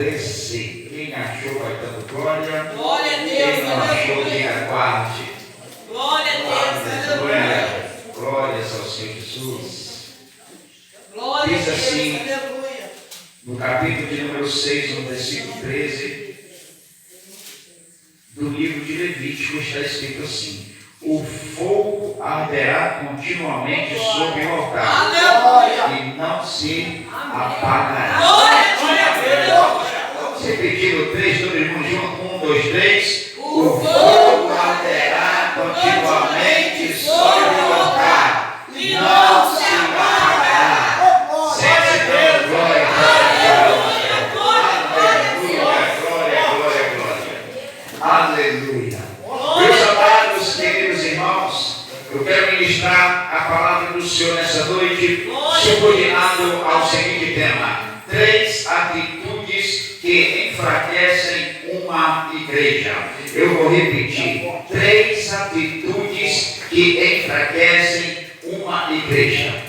13. Quem achou vai dando glória. Glória a Deus, Quem não achou, aleluia. que aguarde. Glória a Deus, aleluia. Glórias ao Senhor Jesus. Glória a Diz Deus, assim, aleluia. no capítulo de número 6, no versículo 13, do livro de Levítico, está escrito assim: o fogo arderá continuamente sobre o altar. Aleluia. E não se apagará. Glória a Deus. Vamos repetir o 3, todo mundo junto. 1, 2, 3. O fogo arderá continuamente sobre o altar. E não se apagará. Sente Deus, glória, aleluia. Meus amados, queridos irmãos, eu quero ministrar a palavra do Senhor nessa noite, subordinado ao seguinte tema: 3 atitudes que enfraquecem uma igreja. Eu vou repetir: 3 atitudes que enfraquecem uma igreja.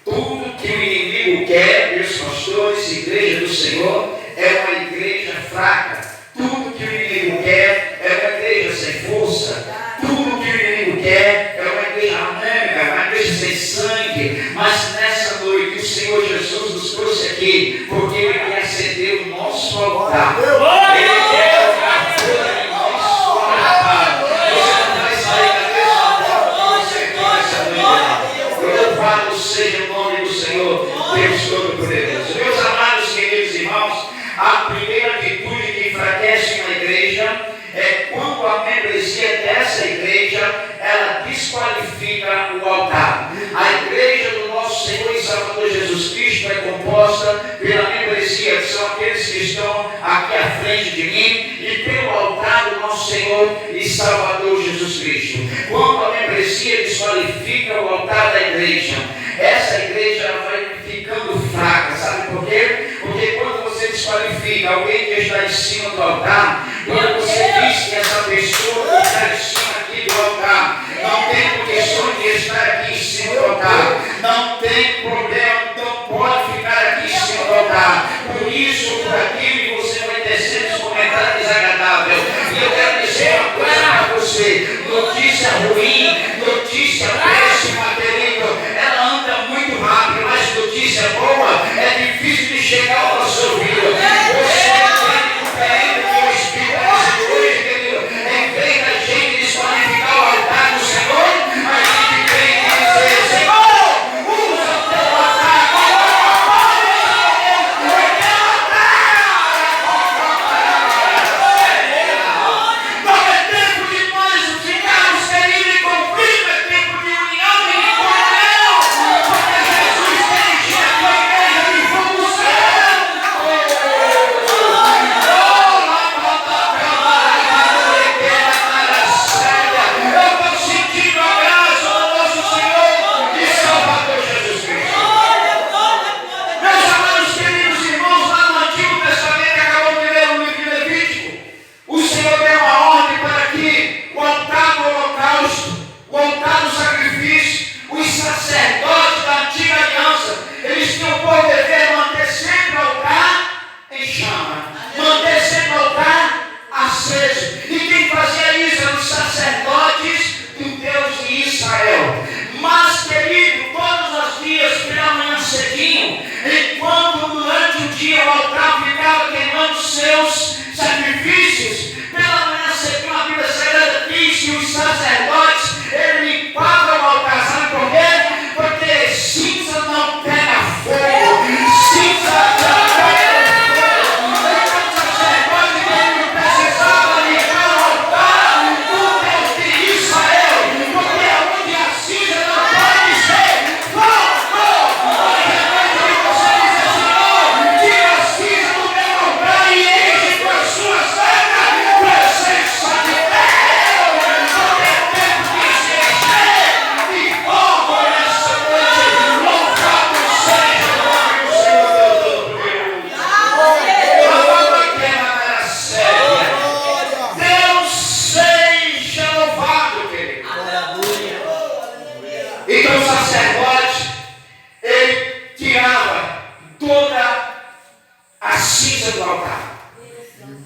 Tudo que o inimigo quer, meus pastores, igreja do Senhor, é uma igreja fraca. Tudo que o inimigo quer é uma igreja sem força. Tudo que o inimigo quer é uma igreja anêmica, uma igreja sem sangue. Mas nessa noite o Senhor Jesus nos trouxe aqui porque Ele quer acender o nosso altar. Ele quer ficar fora em nosso altar. Você não vai sair da mesma porta que você entrou nessa noite. Louvado seja o nome do Senhor, Deus Todo-Poderoso. Meus amados, queridos irmãos, a primeira atitude que enfraquece uma igreja é quando a membresia dessa igreja ela desqualifica o altar. A igreja do nosso Senhor e Salvador Jesus Cristo é composta pela membresia, que são aqueles que estão aqui à frente de mim, e pelo altar do nosso Senhor e Salvador Jesus Cristo. Quando a membresia desqualifica o altar da igreja, essa igreja vai ficando fraca. Sabe por quê? Porque quando você desqualifica alguém que está em cima do altar, quando você diz que essa pessoa que está em cima aqui do altar não tem condições de estar aqui em cima do altar, não tem problema, não pode ficar aqui em cima do altar, por isso, por aquilo, você vai tecendo esse comentário desagradável. E eu quero dizer uma coisa para você: notícia ruim, notícia péssima, querido, ela anda muito rápido, mas notícia boa é difícil de chegar ao nosso ouvido. Você tem um perigo que o Espírito de hoje, querido, em vez da gente desqualificar o altar do Senhor, a gente tem que dizer: Senhor, usa o teu altar. Não é tempo de nós ficarmos queridos em conflito, é tempo de união e de comunhão, porque Jesus tem enchido a igreja de fogo do céu. Eu estou sentindo a graça do nosso Senhor e Salvador Jesus Cristo. Meus amados, queridos irmãos, lá no Antigo Testamento, acabou de ler o livro de Levítico, o Senhor deu uma ordem para que o altar do holocausto, o altar do sacrifício, os sacerdotes da antiga aliança, eles tinham por dever manter sempre o altar em chama, manter sempre o altar aceso. E quem fazia isso eram os sacerdotes do Deus de Israel. Mas, querido, todos os dias, pela manhã cedinho, enquanto durante o dia o altar ficava queimando seus sacrifícios, pela manhã cedinho a Bíblia Sagrada diz que os sacerdotes, eles limpavam o altar. Sabe por quê? Porque cinza não pega fogo, cinza não pega fogo. Então o sacerdote, quando precisava limpar o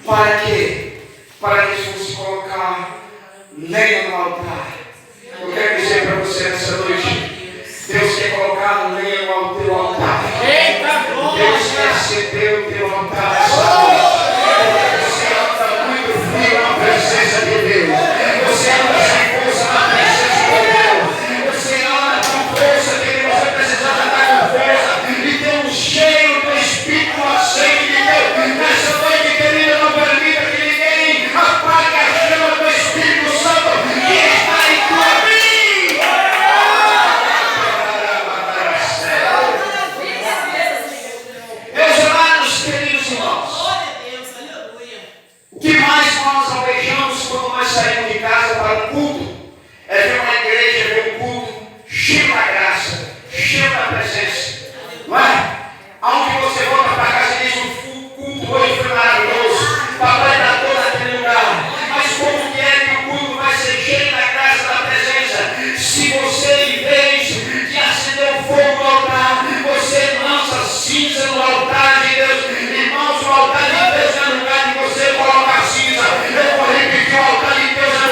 Para quê? Para que fosse colocar lenha no altar. Eu quero dizer para você nessa noite, Deus quer colocar lenha no teu altar. Deus quer acender o teu altar essa noite. Você anda muito frio na presença de Deus. Você anda sem força na presença de Deus. Você anda com força que você precisa andar com força e ter um cheiro do Espírito aceito de Deus. Nessa noite, querida, não permita que ninguém apague a chama do Espírito Santo que está em tua vida. Meus amados, queridos irmãos, o que mais nós almejamos quando nós saímos de casa para o culto é ver uma igreja, ver um culto cheio da graça, cheio da presença, não é? Aonde você volta para casa e diz: o culto hoje foi maravilhoso, papai está todo naquele lugar. Mas como que é que o culto vai ser cheio da graça, da presença, se você, em vez de acender o fogo no altar, você lança cinza no altar de Deus? Irmãos, o altar de Deus é o lugar de você colocar cinza. Eu vou repetir: o altar de Deus é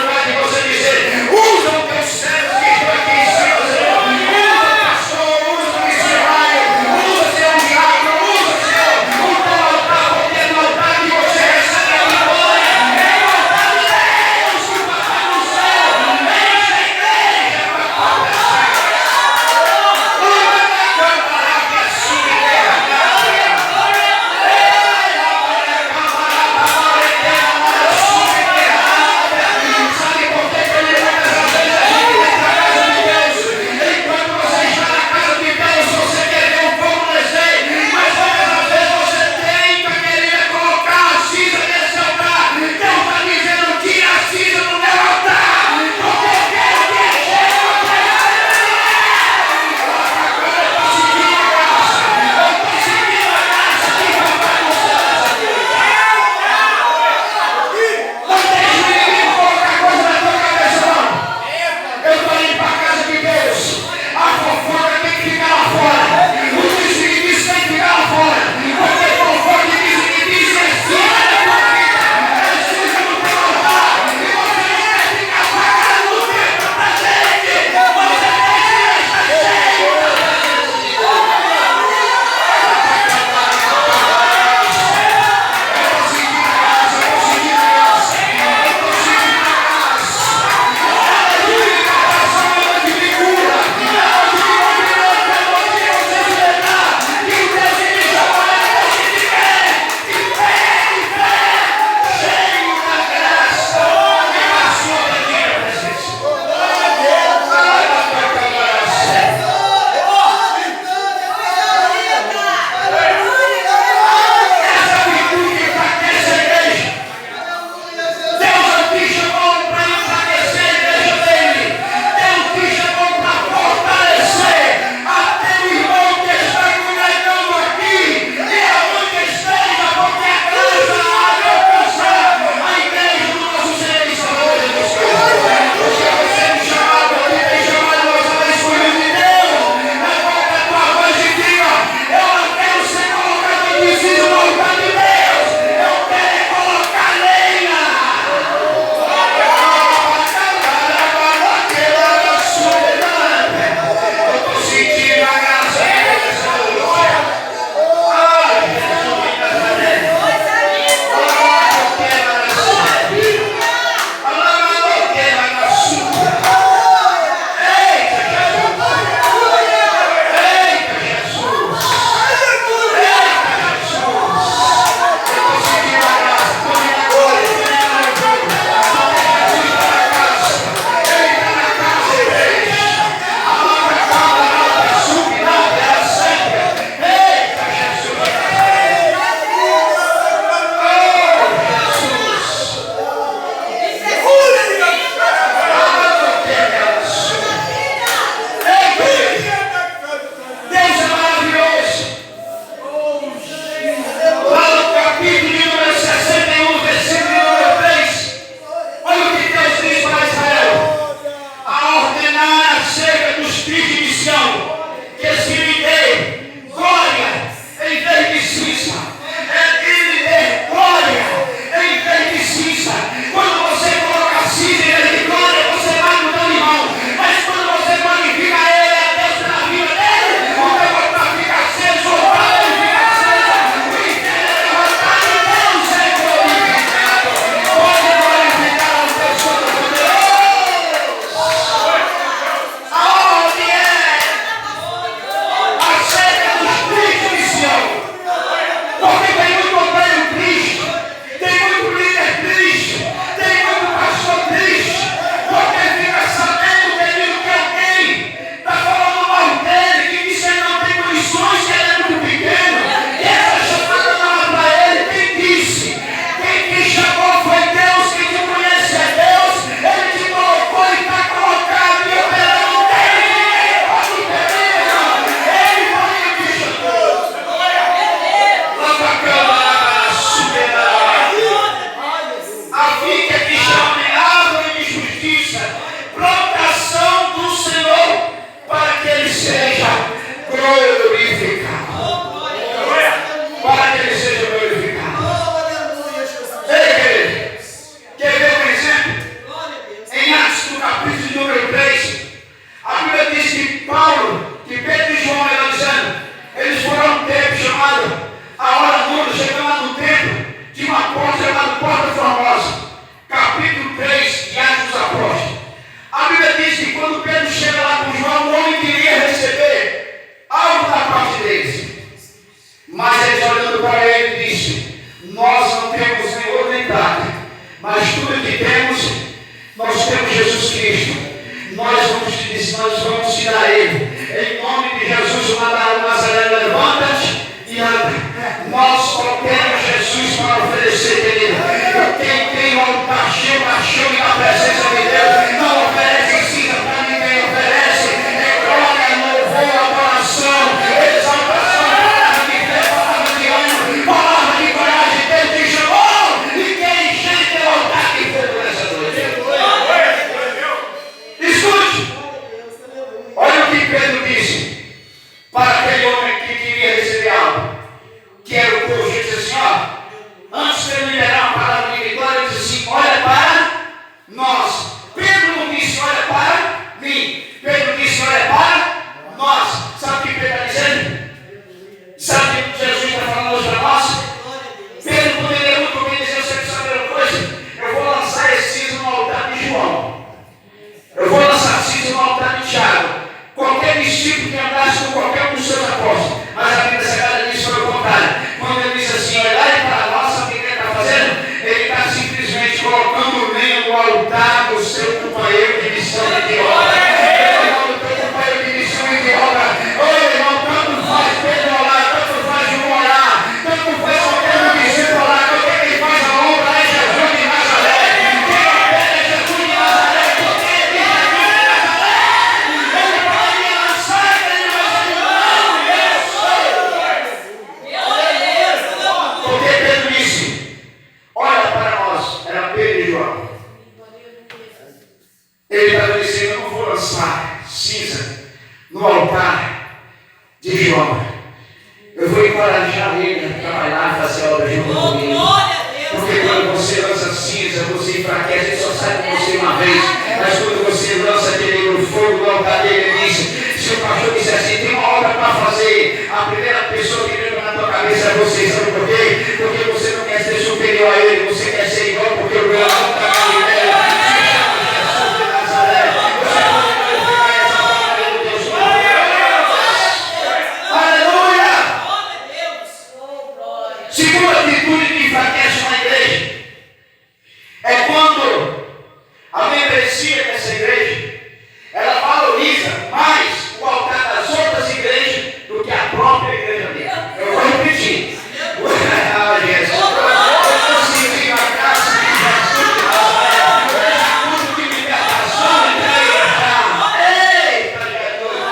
mas tudo que temos, nós temos Jesus Cristo. Nós vamos te dar Ele. Em nome de Jesus, o Nazareno, levanta-te e anda. Nós só temos Jesus para oferecer, querido. Quem tem o altar cheio e na presença de Deus, não oferece cinza para ninguém, oferece glória, louvor, adoração, exaltação, palavra de fé, palavra de ânimo, palavra de coragem. Deus te chamou e quem enche teu altar que fogo nessa noite. Escute, olha o que Pedro disse para aquele homem que queria receber algo, que era o povo. Ele disse assim, ó, antes de eu liberar uma palavra de vitória, ele disse assim, olha para nós. Pedro não disse, olha para mim. Pedro disse, olha para nós. Sabe o que Pedro está dizendo? Sabe o que Jesus está falando hoje para nós? Pedro poderia muito bem dizer, você precisa saber uma coisa? Eu vou lançar esse cinza no altar de João. Eu vou lançar cinza no altar de Tiago. Qualquer discípulo que andasse com qualquer um dos seus apóstolos. Mas a Bíblia Sagrada diz sobre o contrário. Quando ele diz assim, olhai para nós, sabe o que ele está fazendo? Ele está simplesmente colocando lenha no altar do seu companheiro de missão e de obra. Do teu companheiro de missão e de obra. Ô irmão, tanto faz Pedro orar, tanto faz João orar, tanto faz qualquer um discípulo orar, qualquer quem faz a obra é Jesus de Nazaré. Quem opera é Jesus de Nazaré, porque ele é Jesus de Nazaré. Ele pode lançar e ele vai ser porque Pedro disse, olha para nós, era Pedro e João. Ele estava dizendo, eu não vou lançar cinza no altar de João. Eu vou encorajar ele a trabalhar e fazer a obra junto comigo. Porque quando você lança cinza, você enfraquece, ele só sai com você uma vez. Mas quando você lança aquele no fogo no altar dele, ele diz, se o pastor disser assim, tem uma obra para fazer, a primeira pessoa que vem na tua cabeça é você. Sabe por quê? Porque você não quer ser superior a ele, você quer ser igual, porque o meu não está Galileia. Segunda atitude que enfraquece uma igreja é quando a membresia dessa igreja ela valoriza mais o altar das outras igrejas do que a própria igreja dele. Eu vou repetir. Eu senti a graça de Jesus de Nazaré. Tudo de libertação e de eita, Jesus.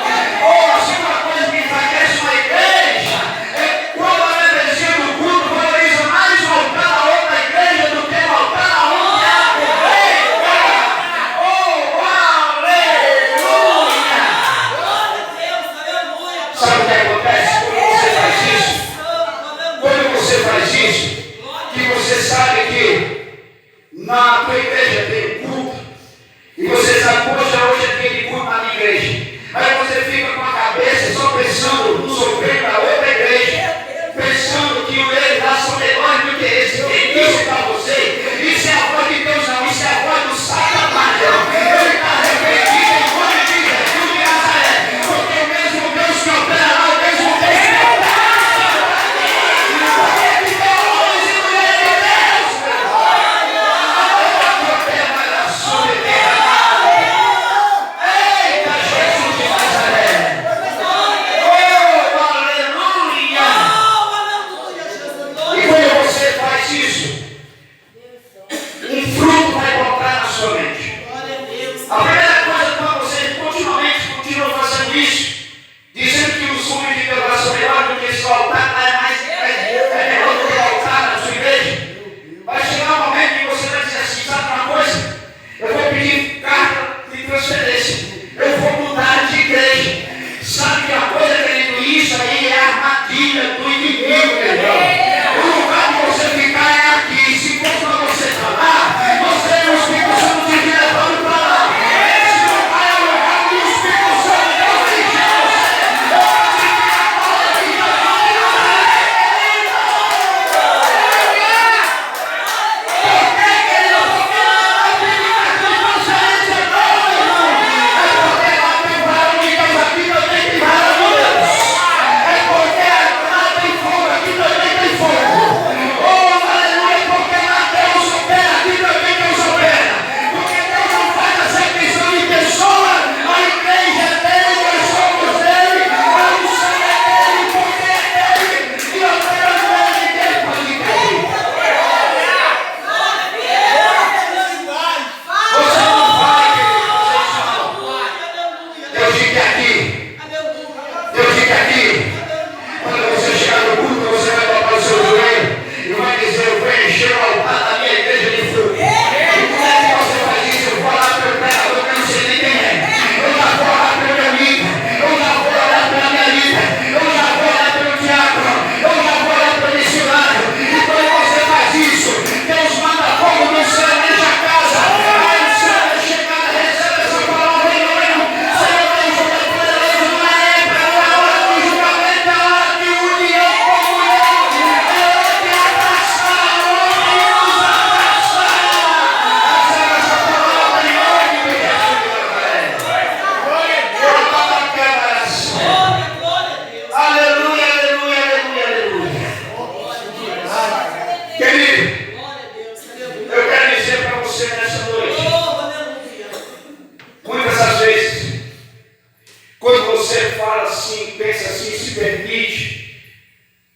A segunda coisa que enfraquece uma igreja é quando a membresia do culto valoriza mais o altar da outra igreja do que o altar da outra. Sabe o que acontece quando você faz isso? Que você sabe que na tua igreja tem culto e você sabe, poxa, hoje é aquele culto na minha igreja. Aí você fica com a cabeça só pensando no sofrer da outra igreja, pensando que o deles lá são melhores do que esse. Quem disse para você? Isso é a voz de Deus, não, isso é a voz do Satanás. Ele está arrependido em nome de Jesus de Nazaré, porque o mesmo Deus que opera lá, o mesmo Deus que opera lá. Porque tem homens e mulheres de Deus. Eita, Jesus de Nazaré. Oh, encher o altar da minha igreja de fogo. E como é que você faz isso? Eu vou orar pelo pregador que eu não sei nem quem é. Eu já vou orar pelo meu líder. Eu já vou orar pela minha líder. Eu já vou orar pelo diácono. Eu já vou orar pelo missionário. E quando você faz isso, Deus manda fogo do céu, enche a casa. Aí o céu é chegada, recebe essa palavra em nome. Senhor, Deus, o poderoso não é para a hora do julgamento, é a hora de união, comunhão. É hora de abraçar, é hora de nos abraçar. Recebe essa palavra em nome de Jesus. Aleluia, aleluia, aleluia, aleluia. Querido, eu quero dizer para você nessa noite, muitas das vezes, quando você fala assim, pensa assim, se permite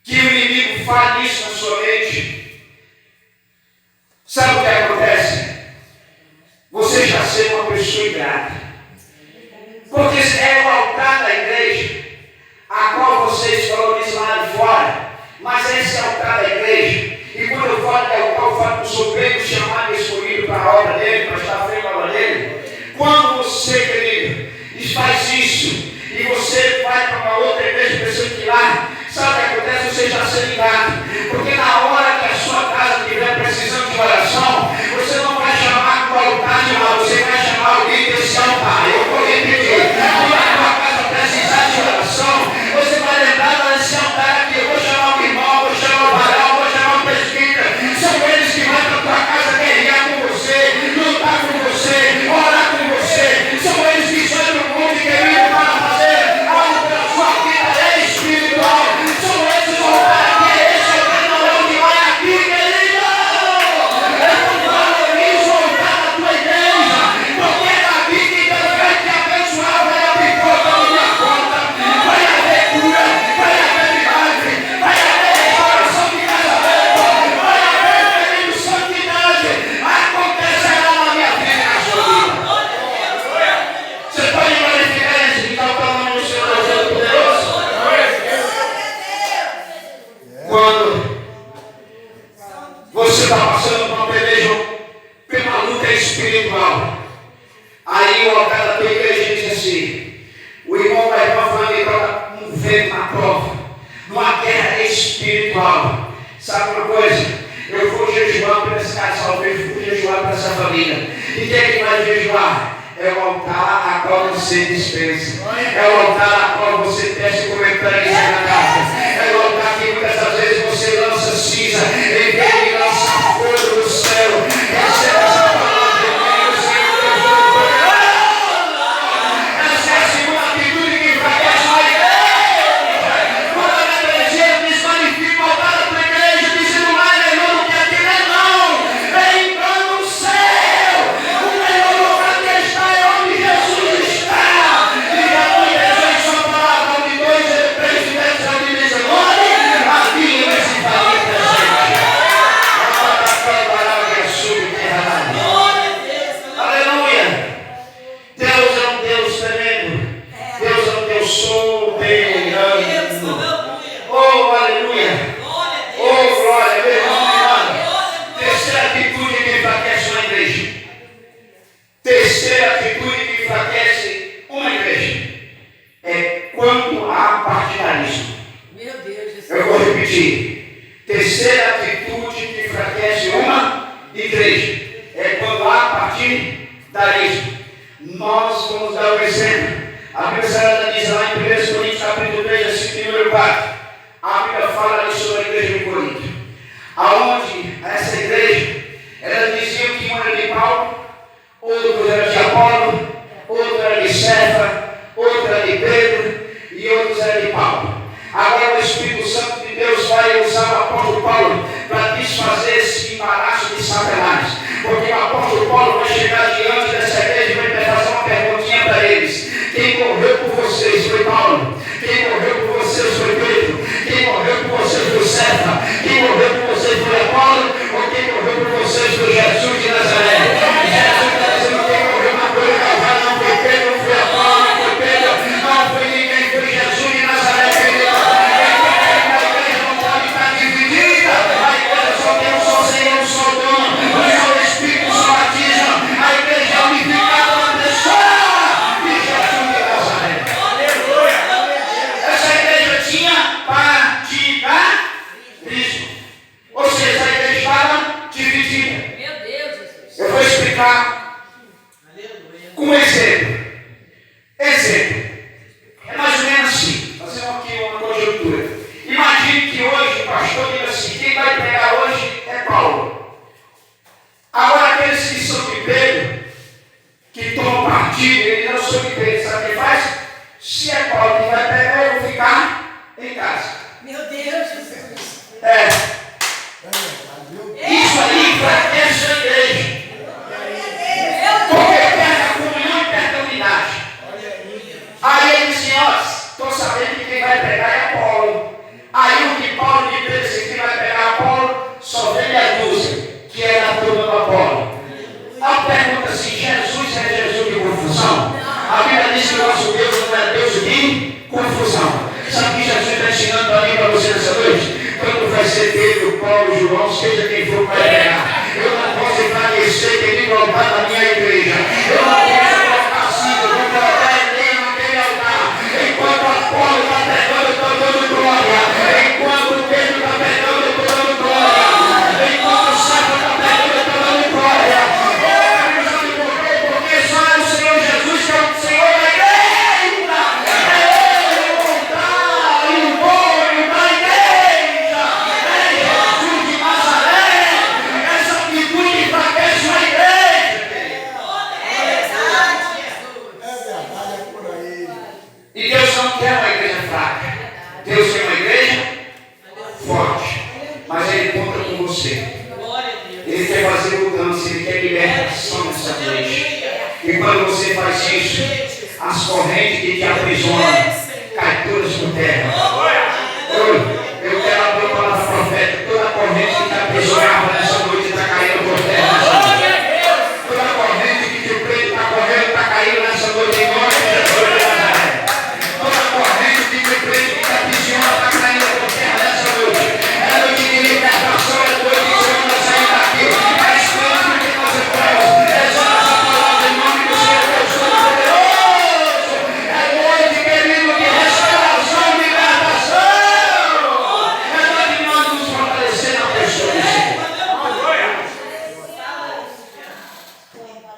que o inimigo fale isso na sua mente, sabe o que acontece? Você já ser uma pessoa ingrata, porque é o altar da igreja a qual vocês valorizam lá de fora, mas esse é o altar da igreja. E quando eu falo de altar, eu falo que eu sou bem chamado e escolhido para a obra dele, para estar frente à obra dele. Quando você, querido, faz isso e você vai para uma outra igreja pensando que lá, sabe o que acontece? Você já se ligado, porque na hora que a sua casa estiver precisando de oração, você não vai chamar para o altar de lá, você vai chamar alguém desse altar. Eu vou repetir, quando a tua casa precisar de oração, você vai lembrar desse altar aqui. Eu vou chamar o irmão, vou chamar o varão, vou chamar o presbítero. São eles que vão para a tua casa guerrear com você, lutar com você, orar com você. São eles que saem do mundo, querido, para fazer algo pela sua vida espiritual. São eles que vão estar aqui. Esse é o treinador que vai aqui, querido. Eu valorizo o altar da tua igreja, porque é daqui que Deus vai te abençoar, vai abrir porta na minha porta, vai haver cura, vai haver milagre, vai haver restauração de casamento, vai haver, querido, santidade. Acontecerá na minha vida e na sua vida. Você pode glorificar esse que está o nome do Senhor Todo-Poderoso? Quando você está passando por uma peleja, por uma luta espiritual, aí o altar da tua igreja diz assim: o irmão vai falando e está um vento na prova, numa guerra espiritual. Sabe uma coisa? Eu vou jejuar para esse casal, eu vou jejuar para essa família. E quem é que vai jejuar? É o altar a qual você dispensa. É o altar a qual você testa comentando isso na casa. É o altar que muitas das vezes você lança cinza, em vez de lançar fogo do céu. Receba essa palavra de Deus, Senhor. Essa é a segunda atitude que enfraquece a igreja. Quando a membresia desqualifica o altar da tua igreja, dizendo lá é melhor do que aquele, não. É engano o céu. O melhor lugar que está é onde Jesus está. E a tua igreja em sua palavra, onde dois e três estiverem reunidos em nome, aqui nesse país presente. João, seja quem for para pregar. Eu não posso enfraquecer, querido, o altar da minha igreja. Eu não posso colocar assim, eu vou colocar ele naquele altar. Enquanto a Apolo está pregando, eu estou dando glória. Enquanto o Pedro está pregando, eu estou dando glória. Enquanto o Sérgio está pregando, eu estou dando glória. Porque só é o Senhor Jesus que é o Senhor da igreja. É Ele o altar e o dono da igreja. É Jesus de Nazaré. Essa atitude enfraquece a igreja. E Deus não quer uma igreja fraca. Deus quer uma igreja forte. Mas Ele conta com você. Ele quer fazer mudança, Ele quer libertação nessa noite. E quando você faz isso, as correntes que te aprisionam caem todas por terra. Eu quero abrir a palavra profética. Toda corrente que te aprisionava nessa noite está caindo por terra. Toda corrente que te prende está correndo, está caindo nessa noite em nome de Jesus de Nazaré. Toda corrente que te prende, que te aprisiona, está caindo por terra nessa noite. É noite de libertação, é noite de Senhor vai sair daqui. É espírito que nós entramos. Exalta essa palavra em nome do Senhor Deus Todo-Poderoso. É noite, querido, de restauração, libertação. É noite de nós nos fortalecer na pessoa do Senhor.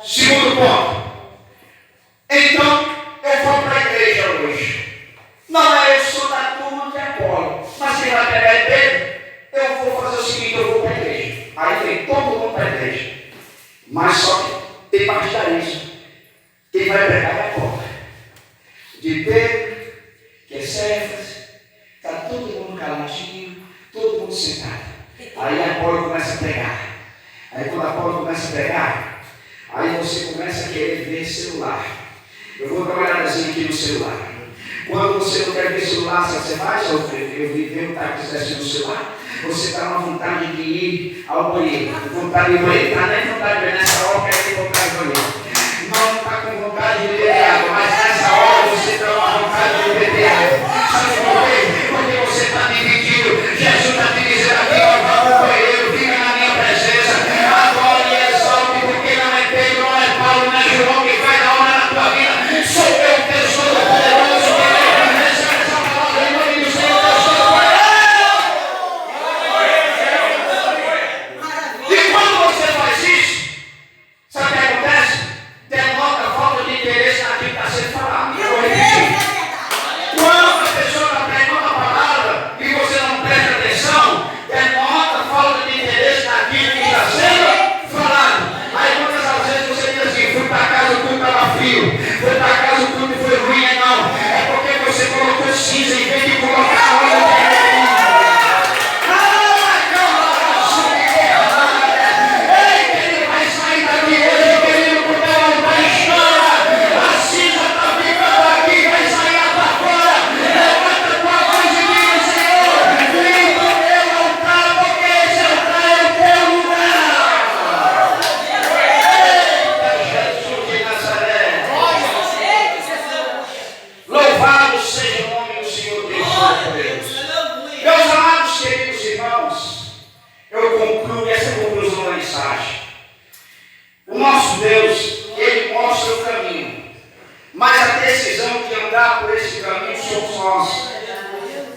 Segundo ponto. Então, eu vou para a igreja hoje. Não é eu sou da turma de Apolo, mas quem vai pegar é Pedro. Eu vou fazer o seguinte, eu vou para a igreja. Aí vem todo mundo para a igreja. Mas só que tem partidarismo. Quem vai pregar é Apolo. De Pedro, que é Cefas, está todo mundo caladinho, todo mundo sentado. Aí Apolo começa a pregar. Aí quando Apolo começa a pregar, aí você começa a querer ver celular. Eu vou dar uma olhadazinha aqui no celular. Quando você não quer ver celular, sabe o que você faz? Eu vi o que está acontecendo no celular. Você está com vontade de ir ao banheiro. Vontade de ir ao banheiro. Está nem vontade de ir nessa hora, quer ir voltar ao banheiro. Não está com vontade de beber água, mas nessa hora você está com vontade de beber água. Sabe por quê? Porque você está dividido. Jesus está te dizendo aqui, ó, vá para o banheiro, fica na minha presença. Agora e exalte, porque não é Pedro, não é Paulo, não é João que faz a obra na tua vida. Sou eu, Deus Todo-Poderoso, que recebe essa palavra em nome do Senhor, Deus Todo-Poderoso. E quando você faz isso, sabe o que acontece? Denota falta de interesse naquilo que está sendo falado. Eu vou repetir. Quando a pessoa está pregando a palavra e você não presta atenção, denota falta de interesse naquilo que está sendo falado. Aí muitas das vezes você diz assim, fui para casa, o culto estava frio. Fui para casa, o culto foi ruim. Não, é porque você colocou cinza em vez de colocar óleo. Louvado seja o nome do Senhor Deus Todo-Poderoso. Meus amados, queridos irmãos, eu concluo essa conclusão da mensagem. O nosso Deus, Ele mostra o caminho, mas a decisão de andar por esse caminho somos nós.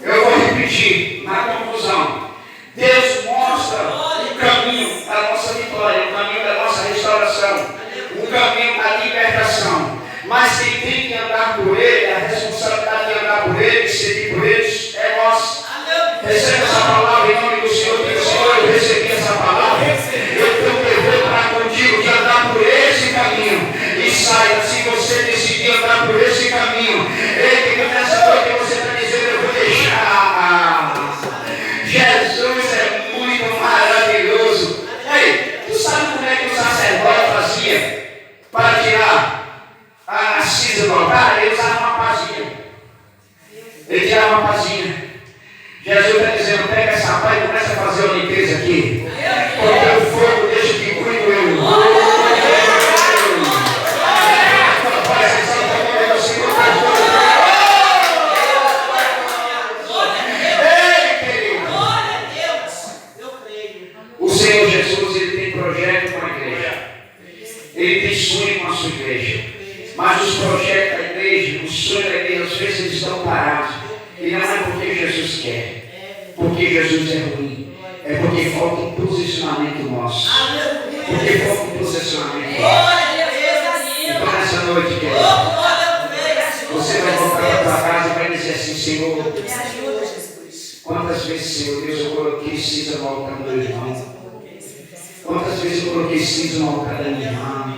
Eu vou repetir na conclusão. Deus mostra o caminho da nossa vitória, o caminho da nossa restauração, o caminho da libertação. Mas quem tem que andar por Ele, a responsabilidade de andar por Ele, seguir por Ele, é nossa. Receba essa palavra em nome do Senhor. Diga, Senhor, eu recebi essa palavra. Eu tenho dever para contigo de andar por esse caminho. E saiba, se você decidir andar por esse caminho, que nessa noite você está dizendo, eu vou deixar. Jesus é muito maravilhoso. Ei, tu sabe como é que o sacerdote fazia para tirar a cinza do altar? Ele usava uma pazinha. Ele projeto com a igreja. Ele tem sonho com a sua igreja. Mas os projetos da igreja, os sonhos da igreja, às vezes eles estão parados. E não é porque Jesus quer, porque Jesus é ruim. É porque falta um posicionamento nosso. Porque falta um posicionamento nosso. Então nessa noite, querido, você vai voltar para a tua casa e vai dizer assim: Senhor, quantas vezes, Senhor Deus, eu coloquei cinza no altar do meu irmão? Quantas vezes eu coloquei cinza no altar da minha irmã?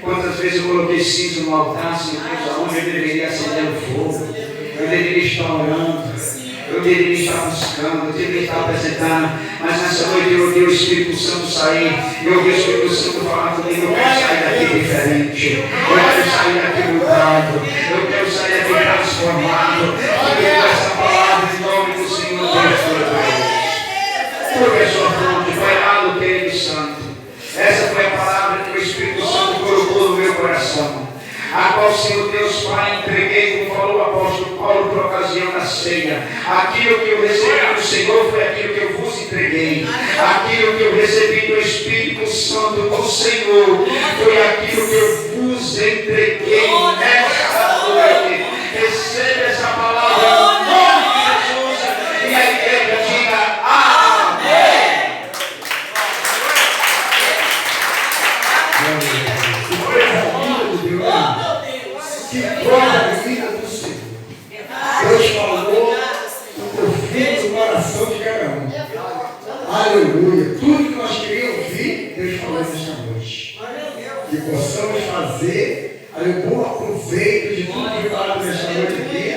Quantas vezes eu coloquei cinza no altar, Senhor Deus, aonde eu deveria acender o fogo? Eu deveria estar orando, eu deveria estar buscando, eu deveria estar apresentando. Mas nessa noite eu ouvi o Espírito Santo sair, eu ouvi o Espírito Santo falar comigo: eu quero sair daqui diferente, eu quero sair daqui mudado, eu quero sair daqui transformado. Eu quero essa palavra em nome do Senhor Deus Todo-Poderoso. Porque a sua fonte vai lá no querido Santo. Essa foi a palavra que o Espírito Santo colocou no meu coração, a qual, Senhor Deus Pai, entreguei, como falou o apóstolo Paulo, por ocasião da ceia. Aquilo que eu recebi do Senhor foi aquilo que eu vos entreguei. Aquilo que eu recebi do Espírito Santo do Senhor foi aquilo que eu vos entreguei nesta noite. Receba essa palavra em nome de Jesus. E a igreja diga amém. Que prova a vida do Senhor. Deus falou no profundo coração de cada um. Aleluia. Tudo que nós queríamos ouvir, Deus falou nesta noite. Que possamos fazer o bom aproveito de tudo que foi falado nesta noite aqui.